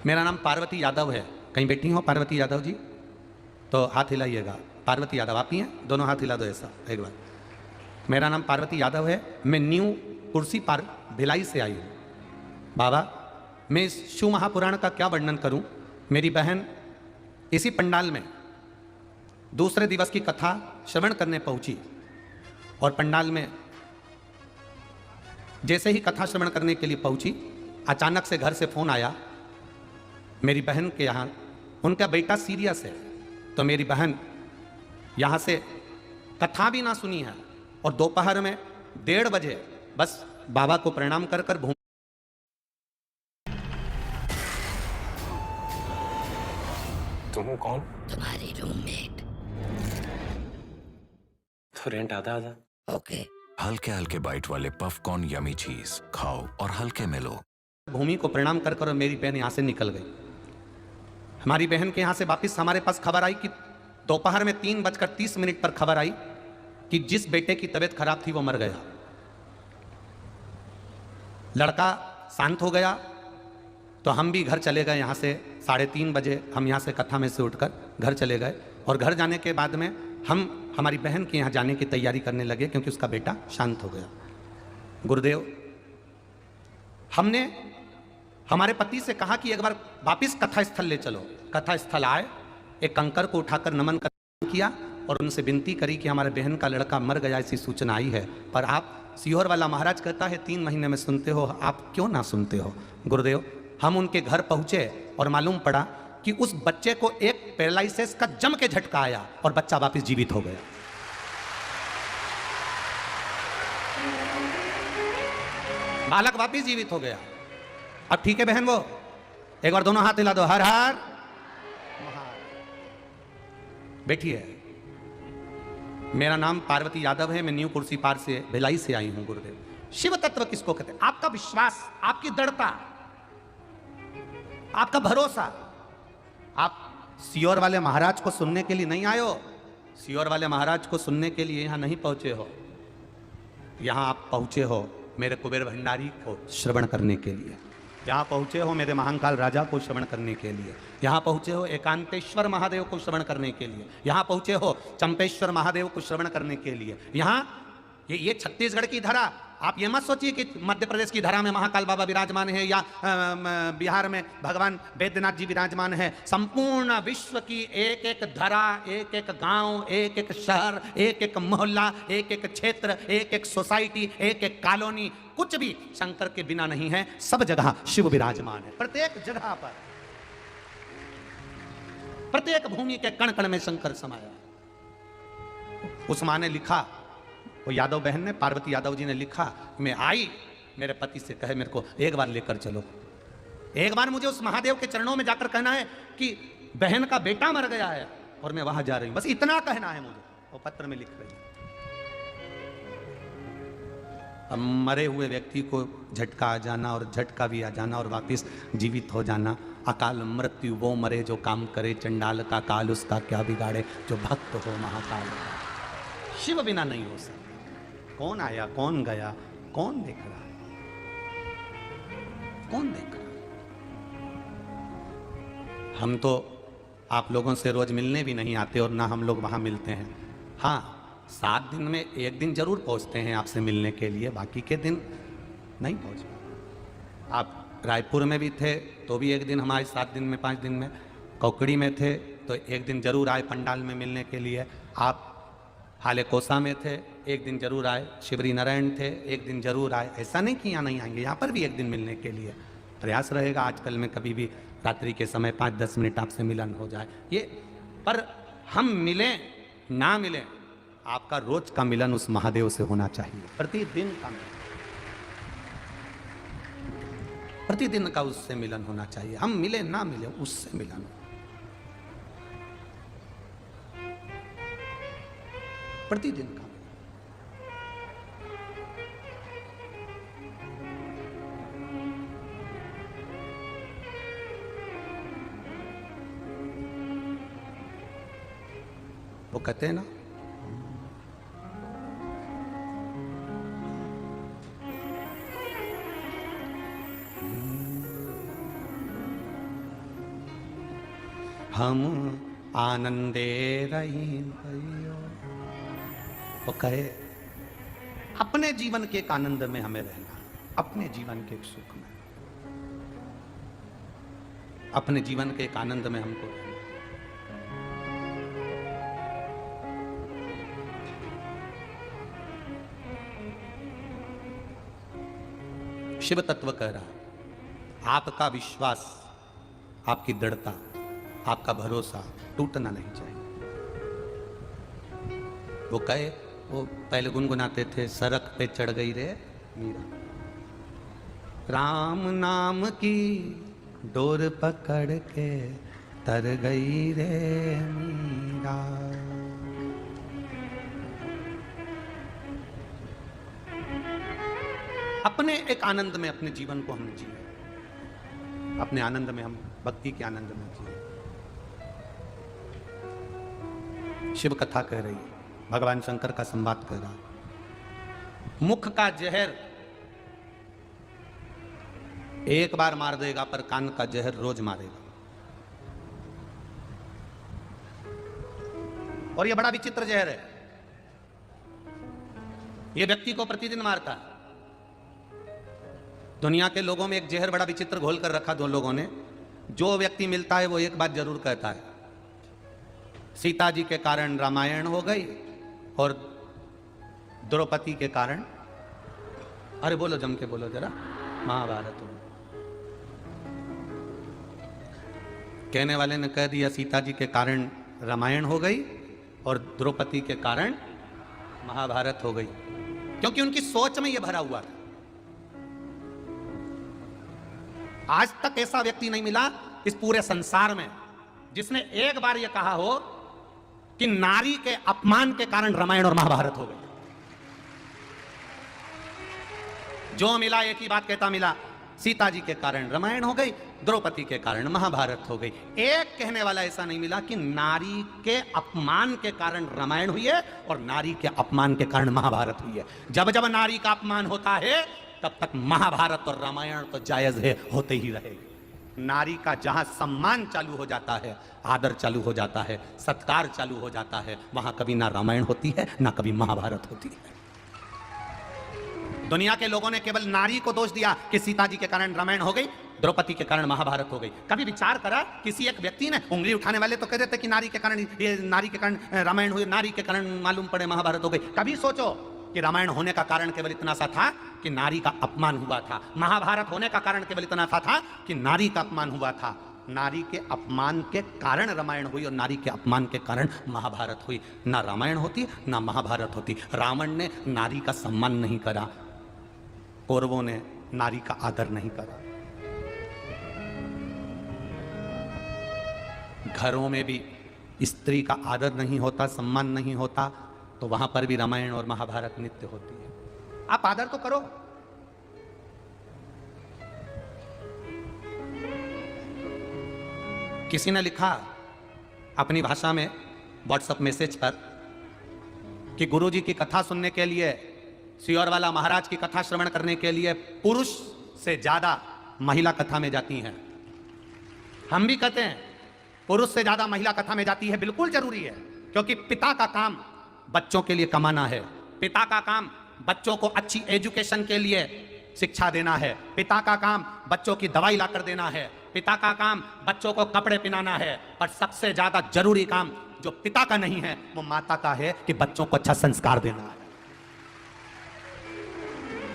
A: मेरा नाम पार्वती यादव है। कहीं बैठी हो पार्वती यादव जी? तो हाथ हिलाइएगा। पार्वती यादव आप ही हैं? दोनों हाथ हिला दो ऐसा एक बार। मेरा नाम पार्वती यादव है, मैं न्यू कुर्सी पार भिलाई से आई हूँ। बाबा, मैं इस शिव महापुराण का क्या वर्णन करूं। मेरी बहन इसी पंडाल में दूसरे दिवस की कथा श्रवण करने पहुंची और पंडाल में जैसे ही कथा श्रवण करने के लिए पहुंची, अचानक से घर से फोन आया मेरी बहन के यहाँ, उनका बेटा सीरियस है। तो मेरी बहन यहाँ से कथा भी ना सुनी है और दोपहर में 1:30 बजे बस बाबा को प्रणाम कर कर
C: तुम कौन?
D: तुम्हारी रूममेट।
C: तो रेंट आधा आधा।
D: ओके।
E: हल्के हल्के बाइट वाले पॉपकॉर्न यमी चीज खाओ और हल्के में लो।
A: भूमि को प्रणाम कर कर मेरी बहन यहाँ से निकल गई। हमारी बहन के यहाँ से वापस हमारे पास खबर आई कि दोपहर में 3:30 पर खबर आई कि जिस बेटे की तबीयत खराब थी वो मर गया। लड़का शांत हो गया तो हम भी घर चले गए। यहाँ से 3:30 बजे हम यहाँ से कथा में से उठकर घर चले गए और घर जाने के बाद में हम हमारी बहन के यहाँ जाने की तैयारी करने लगे क्योंकि उसका बेटा शांत हो गया। गुरुदेव, हमने हमारे पति से कहा कि एक बार वापिस कथा स्थल ले चलो। कथा स्थल आए, एक कंकर को उठाकर नमन किया और उनसे विनती करी कि हमारे बहन का लड़का मर गया, ऐसी सूचना आई है, पर आप सीहोर वाला महाराज कहता है 3 महीने में सुनते हो, आप क्यों ना सुनते हो। गुरुदेव, हम उनके घर पहुंचे और मालूम पड़ा कि उस बच्चे को एक पैरालिसिस का जम के झटका आया और बच्चा वापस जीवित हो गया। बालक वापस जीवित हो गया। अब ठीक है बहन, वो एक बार दोनों हाथ हिला दो, हर हर बैठिए। मेरा नाम पार्वती यादव है, मैं न्यू कुर्सी पार से भिलाई से आई हूं। गुरुदेव, शिव तत्व किसको कहते हैं? आपका विश्वास, आपकी दृढ़ता, आपका भरोसा। आप सीहोर वाले महाराज को सुनने के लिए नहीं आए हो, सीहोर वाले महाराज को सुनने के लिए यहां नहीं पहुंचे हो, यहां आप पहुंचे हो मेरे कुबेर भंडारी को श्रवण करने के लिए, यहाँ पहुँचे हो मेरे महाकाल राजा को श्रवण करने के लिए, यहाँ पहुँचे हो एकांतेश्वर महादेव को श्रवण करने के लिए, यहाँ पहुँचे हो चंपेश्वर महादेव को श्रवण करने के लिए। यहाँ ये छत्तीसगढ़ की धरा, आप ये मत सोचिए कि मध्य प्रदेश की धरा में महाकाल बाबा विराजमान है या बिहार में भगवान वैद्यनाथ जी विराजमान है। संपूर्ण विश्व की एक एक धरा, एक एक गांव, एक एक शहर, एक एक मोहल्ला, एक एक क्षेत्र, एक एक सोसाइटी, एक एक कॉलोनी, कुछ भी शंकर के बिना नहीं है। सब जगह शिव विराजमान है। प्रत्येक जगह पर, प्रत्येक भूमि के कण कण में शंकर समाया। उस माँ ने लिखा, वो यादव बहन ने, पार्वती यादव जी ने लिखा, मैं आई, मेरे पति से कहे मेरे को एक बार लेकर चलो, एक बार मुझे उस महादेव के चरणों में जाकर कहना है कि बहन का बेटा मर गया है और मैं वहां जा रही हूं, बस इतना कहना है मुझे। वो पत्र में लिख रही है। अब मरे हुए व्यक्ति को झटका आ जाना और झटका भी आ जाना और वापिस जीवित हो जाना, अकाल मृत्यु वो मरे जो काम करे, चंडाल का काल उसका क्या बिगाड़े, जो भक्त हो महाकाल। शिव बिना नहीं हो सकता। कौन आया, कौन गया, कौन देख रहा, कौन देख रहा। हम तो आप लोगों से रोज मिलने भी नहीं आते और ना हम लोग वहां मिलते हैं। हाँ, 7 दिन में 1 दिन जरूर पहुंचते हैं आपसे मिलने के लिए, बाकी के दिन नहीं पहुंच। आप रायपुर में भी थे तो भी एक दिन हमारे 7 दिन में 5 दिन में, कौकड़ी में थे तो एक दिन जरूर आए पंडाल में मिलने के लिए, आप हाले कोसा में थे एक दिन जरूर आए, शिवरी नारायण थे एक दिन जरूर आए। ऐसा नहीं कि यहाँ नहीं आएंगे, यहाँ पर भी एक दिन मिलने के लिए प्रयास रहेगा। आजकल में कभी भी रात्रि के समय 5-10 मिनट आपसे मिलन हो जाए ये, पर हम मिलें ना मिलें, आपका रोज का मिलन उस महादेव से होना चाहिए, प्रतिदिन का मिलन, प्रतिदिन का उससे मिलन होना चाहिए। हम मिले ना मिले उससे मिलन, प्रतिदिन का। वो कहते हैं ना, हम आनंदे रहीन भइयो, वो कहे अपने जीवन के एक आनंद में हमें रहना, अपने जीवन के एक सुख में, अपने जीवन के एक आनंद में हमको रहना। शिव तत्व कह रहा, आपका विश्वास, आपकी दृढ़ता, आपका भरोसा टूटना नहीं चाहिए। वो कहे, वो पहले गुनगुनाते थे, सड़क पे चढ़ गई रे मीरा, राम नाम की डोर पकड़ के तर गई रे मीरा। अपने एक आनंद में अपने जीवन को हम जिए, अपने आनंद में हम भक्ति के आनंद में जिए। शिव कथा कह रही, भगवान शंकर का संवाद कह रहा, मुख का जहर एक बार मार देगा पर कान का जहर रोज मारेगा। और यह बड़ा विचित्र जहर है, यह व्यक्ति को प्रतिदिन मारता है। दुनिया के लोगों में एक जहर बड़ा विचित्र घोल कर रखा दो लोगों ने, जो व्यक्ति मिलता है वो एक बात जरूर कहता है, सीता जी के कारण रामायण हो गई और द्रौपदी के कारण, अरे बोलो जम के बोलो जरा, महाभारत हो। कहने वाले ने कह दिया सीता जी के कारण रामायण हो गई और द्रौपदी के कारण महाभारत हो गई, क्योंकि उनकी सोच में यह भरा हुआ था। आज तक ऐसा व्यक्ति नहीं मिला इस पूरे संसार में जिसने एक बार यह कहा हो कि नारी के अपमान के कारण रामायण और महाभारत हो गई। जो मिला एक ही बात कहता मिला, सीता जी के कारण रामायण हो गई, द्रौपदी के कारण महाभारत हो गई। एक कहने वाला ऐसा नहीं मिला कि नारी के अपमान के कारण रामायण हुई है और नारी के अपमान के कारण महाभारत हुई है। जब जब नारी का अपमान होता है तब तक महाभारत और रामायण तो जायज है, होते ही रहेगी। नारी का जहां सम्मान चालू हो जाता है, आदर चालू हो जाता है, सत्कार चालू हो जाता है, वहां कभी ना रामायण होती है ना कभी महाभारत होती है। दुनिया के लोगों ने केवल नारी को दोष दिया कि सीता जी के कारण रामायण हो गई, द्रौपदी के कारण महाभारत हो गई। कभी विचार करा किसी एक व्यक्ति ने, उंगली उठाने वाले तो कह देते कि नारी के कारण ये, नारी के कारण रामायण हुई, नारी के कारण मालूम पड़े महाभारत हो गई। कभी सोचो कि रामायण होने का कारण केवल इतना सा था कि नारी का अपमान हुआ था, महाभारत होने का कारण केवल इतना सा था कि नारी का अपमान हुआ था। नारी के अपमान के कारण रामायण हुई और नारी के अपमान के कारण महाभारत हुई। ना रामायण होती ना महाभारत होती। रावण ने नारी का सम्मान नहीं करा, कौरवों ने नारी का आदर नहीं करा। घरों में भी स्त्री का आदर नहीं होता, सम्मान नहीं होता, तो वहां पर भी रामायण और महाभारत नित्य होती है। आप आदर तो करो। किसी ने लिखा अपनी भाषा में व्हाट्सएप मैसेज पर कि गुरुजी की कथा सुनने के लिए, सियोरवाला महाराज की कथा श्रवण करने के लिए पुरुष से ज्यादा महिला कथा में जाती हैं। हम भी कहते हैं पुरुष से ज्यादा महिला कथा में जाती है, बिल्कुल जरूरी है, क्योंकि पिता का काम बच्चों के लिए कमाना है, पिता का काम बच्चों को अच्छी एजुकेशन के लिए शिक्षा देना है, पिता का काम बच्चों की दवाई ला कर देना है, पिता का काम बच्चों को कपड़े पहनाना है, और सबसे ज्यादा जरूरी काम जो पिता का नहीं है वो माता का है कि बच्चों को अच्छा संस्कार देना है।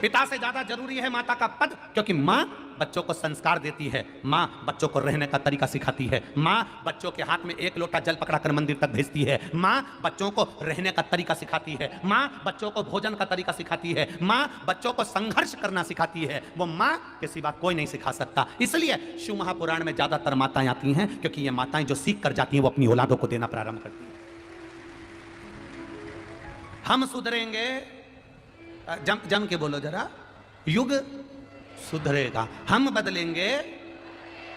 A: पिता से ज्यादा जरूरी है माता का पद, क्योंकि मां बच्चों को संस्कार देती है, मां बच्चों को रहने का तरीका सिखाती है, मां बच्चों के हाथ में एक लोटा जल पकड़ाकर मंदिर तक भेजती है, मां बच्चों को रहने का तरीका सिखाती है, मां बच्चों को भोजन का तरीका सिखाती है, मां बच्चों को संघर्ष करना सिखाती है। वो मां के सिवा कोई नहीं सिखा सकता। इसलिए शिव महापुराण में ज्यादातर माताएं आती हैं, क्योंकि ये माताएं जो सीख कर जाती हैं वो अपनी औलादों को देना प्रारंभ करती हैं। हम सुधरेंगे, जम के बोलो जरा, युग सुधरेगा। हम बदलेंगे,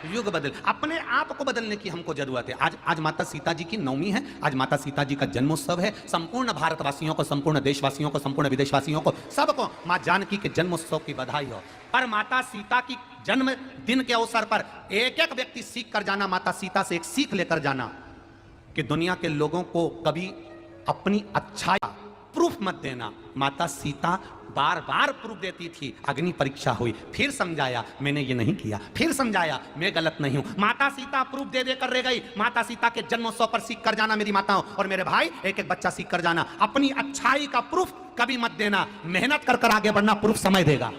A: युग बदल। अपने आप को बदलने की हमको जरूरत है। आज माता सीता जी की नवमी है, आज माता सीता जी का जन्मोत्सव है। संपूर्ण भारतवासियों को, संपूर्ण देशवासियों को, संपूर्ण विदेशवासियों को, सबको मां जानकी के जन्मोत्सव की बधाई हो। पर माता सीता की जन्म दिन के अवसर पर एक एक व्यक्ति सीख कर जाना, माता सीता से एक सीख लेकर जाना कि दुनिया के लोगों को कभी अपनी अच्छाई प्रूफ मत देना। माता सीता बार बार प्रूफ देती थी। अग्नि परीक्षा हुई, फिर समझाया मैंने ये नहीं किया, फिर समझाया मैं गलत नहीं हूं। माता सीता प्रूफ दे देकर रह गई। माता सीता के जन्मोत्सव पर सीख कर जाना मेरी माताओं और मेरे भाई, एक एक बच्चा सीख कर जाना। अपनी अच्छाई का प्रूफ कभी मत देना। मेहनत कर कर आगे बढ़ना, प्रूफ समय देगा।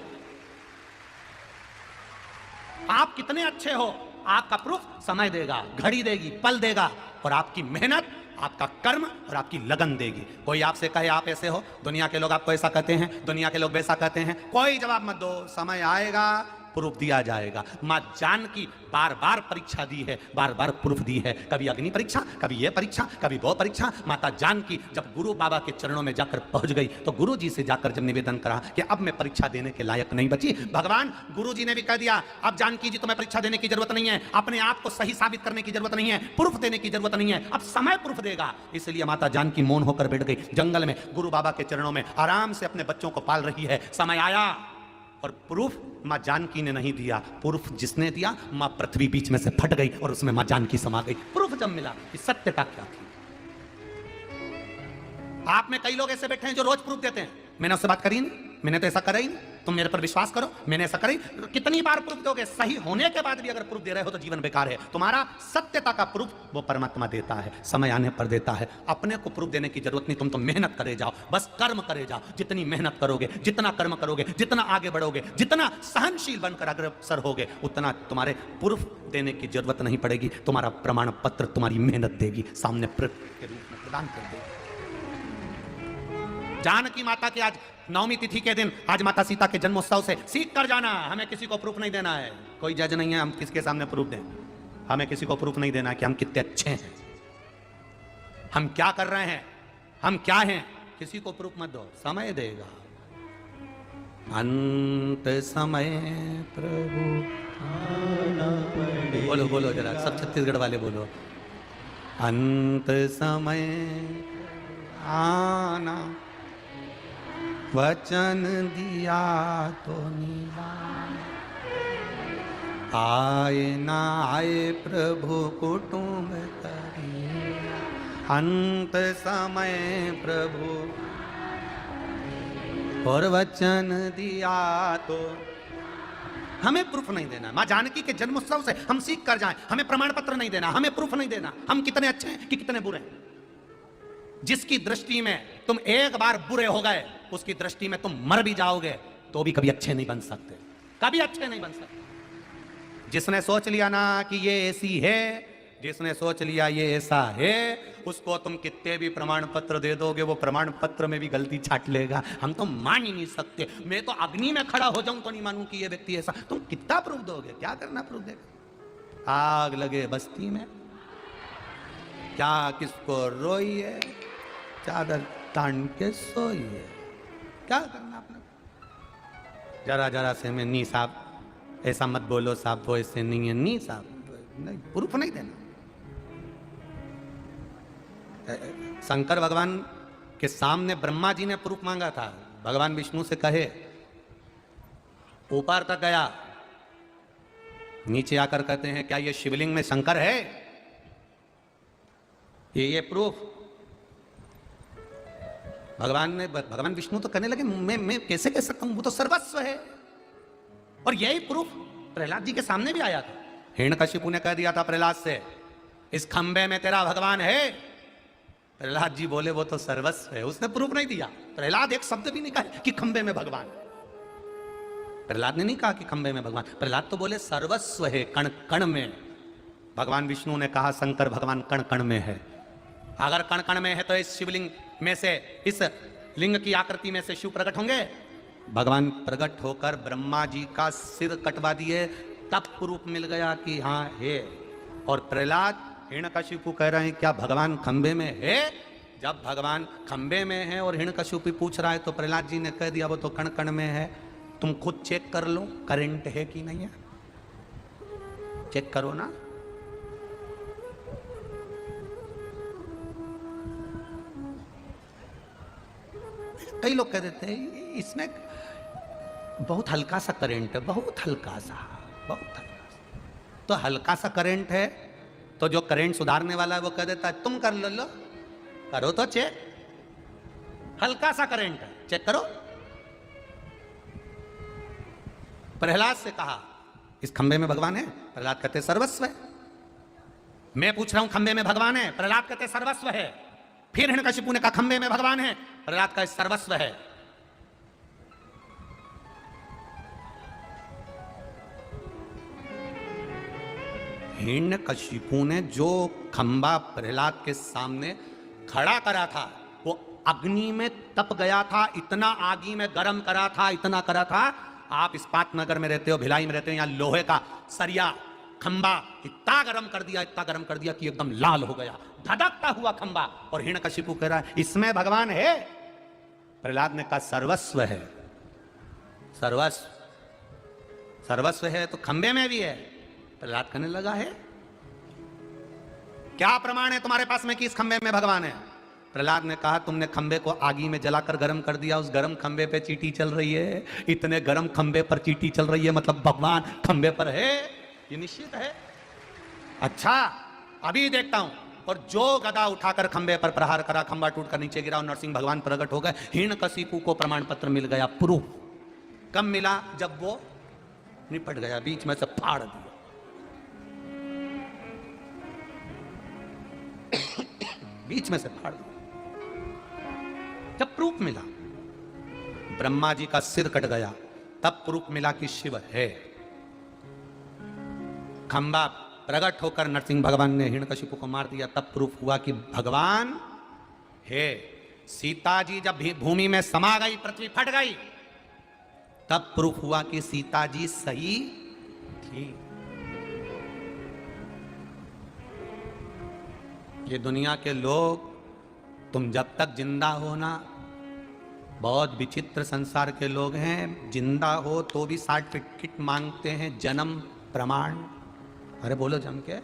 A: आप कितने अच्छे हो आपका प्रूफ समय देगा, घड़ी देगी, पल देगा, और आपकी मेहनत, आपका कर्म और आपकी लगन देगी। कोई आपसे कहे आप ऐसे हो, दुनिया के लोग आपको ऐसा कहते हैं, दुनिया के लोग वैसा कहते हैं, कोई जवाब मत दो। समय आएगा, प्रूफ दिया जाएगा। मां जानकी बार बार परीक्षा दी है, बार बार प्रूफ दी है। कभी अग्नि परीक्षा, कभी ये परीक्षा, कभी वो परीक्षा। माता जानकी जब गुरु बाबा के चरणों में जाकर पहुंच गई तो गुरु जी से जाकर जब निवेदन करा कि अब मैं परीक्षा देने के लायक नहीं बची, भगवान गुरु जी ने भी कह दिया अब जानकी जी तुम्हें परीक्षा देने की जरूरत नहीं है, अपने आप को सही साबित करने की जरूरत नहीं है, प्रूफ देने की जरूरत नहीं है, अब समय प्रूफ देगा। इसलिए माता जानकी मौन होकर बैठ गई जंगल में, गुरु बाबा के चरणों में आराम से अपने बच्चों को पाल रही है। समय आया और प्रूफ मां जानकी ने नहीं दिया, प्रूफ जिसने दिया मां पृथ्वी बीच में से फट गई और उसमें मां जानकी समा गई। प्रूफ जब मिला कि सत्यता क्या थी। आप में कई लोग ऐसे बैठे हैं जो रोज प्रूफ देते हैं, मैंने उससे बात करी नहीं, मैंने तो ऐसा करा ही नहीं, तुम मेरे पर विश्वास करो, मैंने ऐसा करी। कितनी बार प्रूफ दोगे? सही होने के बाद भी अगर प्रूफ दे रहे हो तो जीवन बेकार है। तुम्हारा सत्यता का प्रूफ वो परमात्मा देता है, समय आने पर देता है। अपने को प्रूफ देने की जरूरत नहीं, तुम तो मेहनत करे जाओ, बस कर्म करे जाओ। जितनी मेहनत करोगे, जितना कर्म करोगे, जितना आगे बढ़ोगे, जितना सहनशील बनकर अग्रसर होगे, उतना तुम्हारे प्रूफ देने की जरूरत नहीं पड़ेगी। तुम्हारा प्रमाण पत्र तुम्हारी मेहनत देगी, सामने प्रूफ के रूप में प्रदान कर देगी। जानकी माता के आज नवमी तिथि के दिन, आज माता सीता के जन्मोत्सव से सीख कर जाना। हमें किसी को प्रूफ नहीं देना है, कोई जज नहीं है हम किसके सामने प्रूफ दें। हमें किसी को प्रूफ नहीं देना कि हम कितने अच्छे हैं, हम क्या कर रहे हैं, हम क्या हैं। किसी को प्रूफ मत दो, समय देगा। अंत समय प्रभु बोलो बोलो जरा, सब छत्तीसगढ़ वाले बोलो। अंत समय आना, वचन दिया तो निभाए, आए ना आए प्रभु कुटुंब करिए, अंत समय प्रभु और वचन दिया तो। हमें प्रूफ नहीं देना। मां जानकी के जन्मोत्सव से हम सीख कर जाएं, हमें प्रमाण पत्र नहीं देना, हमें प्रूफ नहीं देना हम कितने अच्छे हैं कि कितने बुरे हैं। जिसकी दृष्टि में तुम एक बार बुरे हो गए, उसकी दृष्टि में तुम मर भी जाओगे तो भी कभी अच्छे नहीं बन सकते, कभी अच्छे नहीं बन सकते। जिसने सोच लिया ना कि ये ऐसी है, जिसने सोच लिया ये ऐसा है, उसको तुम कितने भी प्रमाण पत्र दे दोगे वो प्रमाण पत्र में भी गलती छाट लेगा। हम तो मान ही नहीं सकते। मैं तो अग्नि में खड़ा हो जाऊं तो नहीं मानूं कि ये व्यक्ति ऐसा। तुम कितना प्रूफ दोगे? क्या करना प्रूफ देगा? आग लगे बस्ती में, क्या किसको रोइए, चादर तान के सोइए, क्या करना अपना। जरा जरा से में नी साहब ऐसा मत बोलो साहब, वो ऐसे नहीं है, नी साहब नहीं, प्रूफ नहीं देना। शंकर भगवान के सामने ब्रह्मा जी ने प्रूफ मांगा था। भगवान विष्णु से कहे, ऊपर तक गया, नीचे आकर कहते हैं क्या ये शिवलिंग में शंकर है? ये प्रूफ। भगवान विष्णु तो कहने लगे मैं कैसे कह सकता हूं, वो तो सर्वस्व है, और यही प्रूफ प्रहलाद जी के सामने भी आया था। हिरण्यकशिपु ने कह दिया था प्रहलाद से, इस खंबे में तेरा भगवान है। प्रहलाद जी बोले वो तो सर्वस्व है। उसने प्रूफ नहीं दिया। प्रहलाद एक शब्द भी नहीं कहा कि खंबे में भगवान। प्रहलाद ने नहीं कहा कि खंबे में भगवान। प्रहलाद तो बोले सर्वस्व है, कण कण में। भगवान विष्णु ने कहा शंकर भगवान कण कण में है। अगर कण कण में है तो इस शिवलिंग में से, इस लिंग की आकृति में से शिव प्रकट होंगे। भगवान प्रकट होकर ब्रह्मा जी का सिर कटवा दिए, तब प्रूफ मिल गया कि हाँ है। और प्रहलाद हिरण्यकशिपु कह रहे हैं क्या भगवान खंबे में है? जब भगवान खंबे में है और हिरण्यकशिपु पूछ रहा है तो प्रहलाद जी ने कह दिया वो तो कण कण में है। तुम खुद चेक कर लो करंट है कि नहीं है, चेक करो ना। कई लोग कह देते हैं इसमें बहुत हल्का सा करंट है, बहुत हल्का सा। तो हल्का सा करंट है तो जो करंट सुधारने वाला है वो कह देता है तुम कर लो, करो तो चेक। हल्का सा करंट है, चेक करो। प्रहलाद से कहा इस खंबे में भगवान है? प्रहलाद कहते सर्वस्व है। मैं पूछ रहा हूं खंबे में भगवान है? प्रहलाद कहते सर्वस्व है। फिर हिरण्यकशिपु ने कहा खंबे में भगवान है? प्रहलाद का सर्वस्व है। हिरण्यकशिपु ने जो खंबा प्रहलाद के सामने खड़ा करा था वो अग्नि में तप गया था, इतना आगी में गर्म करा था, इतना करा था। आप इस्पात नगर में रहते हो, भिलाई में रहते हो, यहाँ लोहे का सरिया खंबा इतना गर्म कर दिया, इतना गर्म कर दिया कि एकदम लाल हो गया, धधकता हुआ खंबा। और हिरण्यकशिपु कह रहा है इसमें भगवान है? प्रहलाद ने कहा सर्वस्व है। सर्वस्व है तो खंबे में भी है। प्रहलाद कहने लगा है क्या प्रमाण है तुम्हारे पास में कि इस खंबे में भगवान है? प्रहलाद ने कहा तुमने खंबे को आगी में जलाकर गर्म कर दिया, उस गर्म खंबे पे चींटी चल रही है। इतने गर्म खंबे पर चींटी चल रही है मतलब भगवान खंबे पर है, ये निश्चित है। अच्छा अभी देखता हूं। और जो गदा उठाकर खंबे पर प्रहार करा, खंबा टूटकर नीचे गिरा और नरसिंह भगवान प्रकट हो गए। हिरण्यकशिपु को प्रमाण पत्र मिल गया, प्रूफ। कब मिला? जब वो निपट गया, बीच में से फाड़ दिया। बीच में से फाड़ दिया। जब प्रूफ मिला, ब्रह्मा जी का सिर कट गया, तब प्रूफ मिला कि शिव है। खंबा प्रकट होकर नरसिंह भगवान ने हिरण्यकशिपु को मार दिया, तब प्रूफ हुआ कि भगवान है। सीता जी जब भूमि में समा गई, पृथ्वी फट गई, तब प्रूफ हुआ कि सीता जी सही थी। ये दुनिया के लोग, तुम जब तक जिंदा हो ना, बहुत विचित्र संसार के लोग हैं। जिंदा हो तो भी सर्टिफिकेट मांगते हैं, जन्म प्रमाण। अरे बोलो जम के,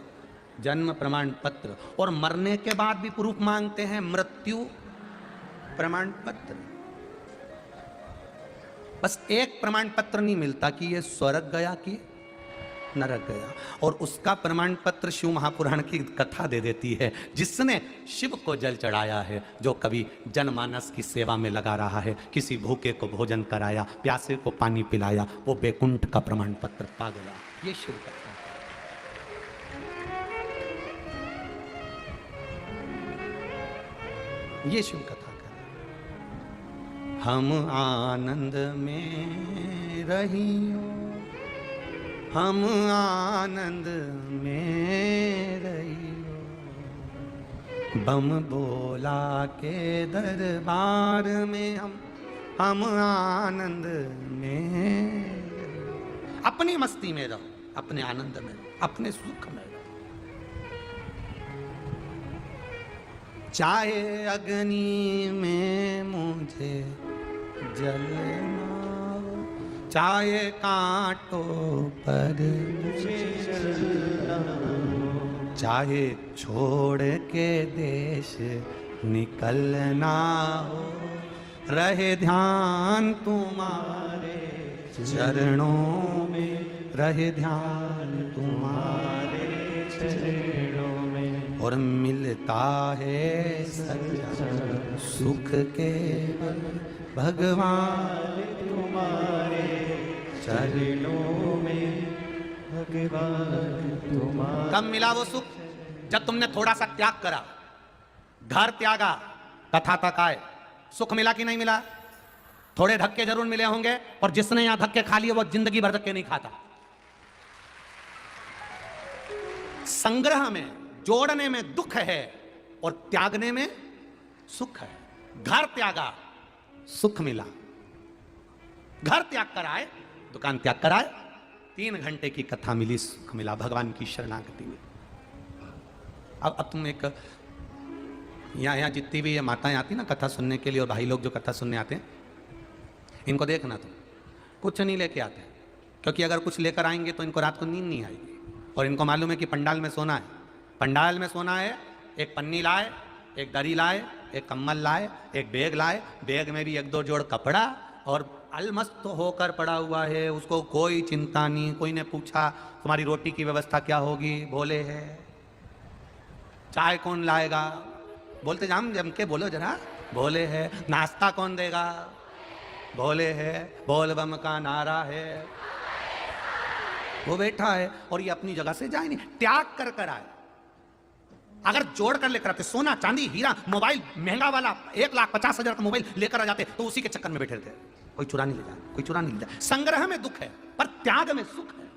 A: जन्म प्रमाण पत्र। और मरने के बाद भी प्रूफ मांगते हैं, मृत्यु प्रमाण पत्र। बस एक प्रमाण पत्र नहीं मिलता कि ये स्वर्ग गया कि नरक गया। और उसका प्रमाण पत्र शिव महापुराण की कथा दे देती है। जिसने शिव को जल चढ़ाया है, जो कभी जनमानस की सेवा में लगा रहा है, किसी भूखे को भोजन कराया, प्यासे को पानी पिलाया, वो बैकुंठ का प्रमाण पत्र पा गया। ये शिव कथा। ये शिव कथा का। हम आनंद में रहियो, हम आनंद में रहियो, बम बोला के दरबार में हम आनंद में रहियो। अपनी मस्ती में रहो, अपने आनंद में रहो, अपने सुख में रहो। चाहे अग्नि में मुझे जलना, चाहे कांटों पर चाहे छोड़ के देश निकलना हो, रहे ध्यान तुम्हारे चरणों में, रहे ध्यान तुम्हारे चरणों में। और मिलता है सच्चा सुख के भगवान तुम्हारे कब मिला वो सुख? जब तुमने थोड़ा सा त्याग करा, घर त्यागा, तथा तक आए। सुख मिला कि नहीं मिला? थोड़े धक्के जरूर मिले होंगे, और जिसने यहां धक्के खा लिए वो जिंदगी भर धक्के नहीं खाता। संग्रह में, जोड़ने में दुख है और त्यागने में सुख है। घर त्यागा, सुख मिला। घर त्याग कर आए, दुकान त्याग कर आए, 3 घंटे की कथा मिली, सुख मिला भगवान की शरणागति में। अब तुम एक यहाँ जितनी भी ये माताएं आती ना कथा सुनने के लिए, और भाई लोग जो कथा सुनने आते हैं, इनको देखना तुम, कुछ नहीं लेके आते, क्योंकि अगर कुछ लेकर आएंगे तो इनको रात को नींद नहीं आएगी। और इनको मालूम है कि पंडाल में सोना है, पंडाल में सोना है। एक पन्नी लाए, एक दरी लाए, एक कम्बल लाए, एक बैग लाए, बैग में भी 1-2 जोड़ कपड़ा, और अलमस्त होकर पड़ा हुआ है, उसको कोई चिंता नहीं। कोई ने पूछा तुम्हारी रोटी की व्यवस्था क्या होगी? भोले है। चाय कौन लाएगा? बोलते जाम जम के बोलो जरा, भोले है। नाश्ता कौन देगा? भोले है। बोल बम का नारा है। वो बैठा है और ये अपनी जगह से जाए नहीं, त्याग कर कर आए। अगर जोड़ कर लेकर आते, सोना चांदी हीरा मोबाइल महंगा वाला 1,50,000 का मोबाइल लेकर आ जाते, तो उसी के चक्कर में बैठे रहते। कोई चुरा नहीं ले जाए, कोई चुरा नहीं ले जाए। संग्रह में दुख है, पर त्याग में सुख है।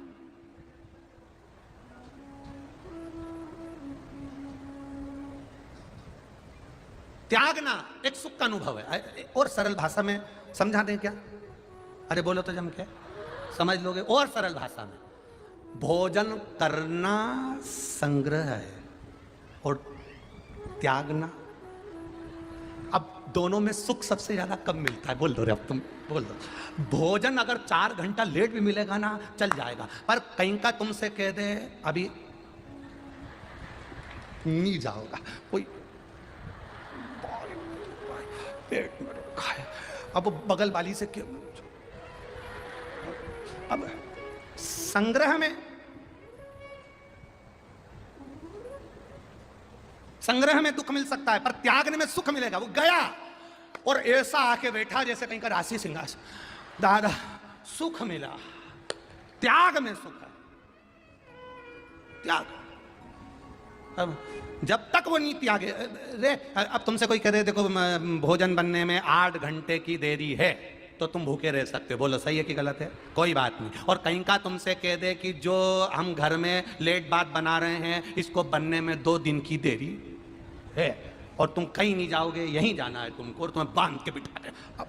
A: त्यागना एक सुख का अनुभव है। और सरल भाषा में समझा दें क्या? अरे बोलो तो जम के समझ लोगे। और सरल भाषा में, भोजन करना संग्रह है और त्यागना। अब दोनों में सुख सबसे ज्यादा कब मिलता है? बोल दो रे, अब तुम बोल दो। भोजन अगर 4 घंटा लेट भी मिलेगा ना, चल जाएगा, पर कहीं का तुमसे कह दे अभी नहीं जाओगा, कोई पेट में खाए, अब बगल वाली से क्यों? अब संग्रह में, संग्रह में दुख मिल सकता है, पर त्यागने में सुख मिलेगा। वो गया और ऐसा आके बैठा जैसे कहीं का राशि सिंहासन, दादा सुख मिला। त्याग में सुख है, त्याग। अब जब तक वो नहीं त्यागे रे, अब तुमसे कोई कह दे देखो भोजन बनने में 8 घंटे की देरी है, तो तुम भूखे रह सकते हो। बोलो सही है कि गलत है? कोई बात नहीं। और कहीं का तुमसे कह दे कि जो हम घर में लेट बात बना रहे हैं, इसको बनने में 2 दिन की देरी है, और तुम कहीं नहीं जाओगे, यहीं जाना है तुमको, और तुम्हें बांध के बिठा दे। अब